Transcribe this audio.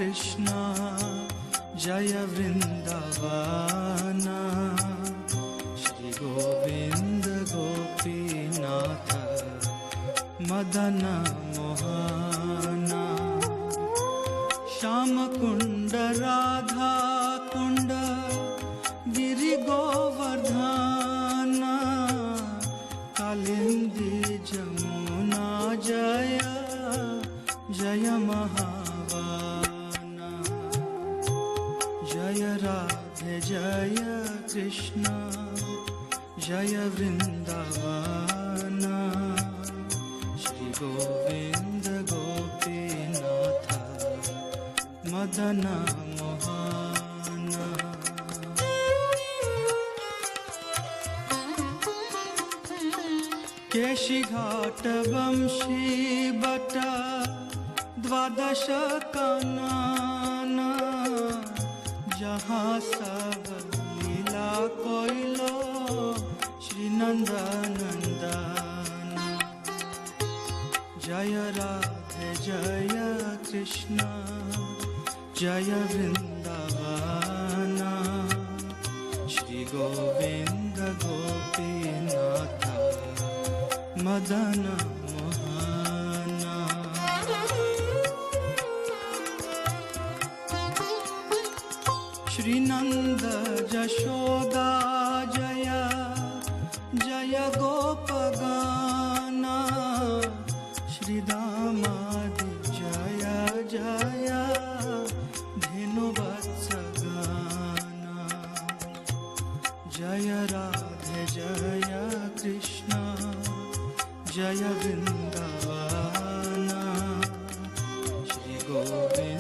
कृष्ण जय वृंदावन श्री गोविंद गोपीनाथ मदन मोहन श्याम कुंड राधा कुंड गिरि गोवर्धन कालिंदी जमुना जय जय महावन जय राधे जय कृष्ण जय वृंदावन श्री गोविंद गोपीनाथ मदन मोहन केशी घाट वंशी बट द्वादश कानन जहाँ सब लीला कोइलो श्री नंदनंदन जय राधे जय कृष्ण जय वृंदावन श्री गोविंद गोपीनाथ मदन मोहन श्री नंद जशोदा जय जय गोपगान श्री दामादि जय जय धेनुवत्सगान जय राधे जय कृष्ण जय वृंदावन श्री गोविंद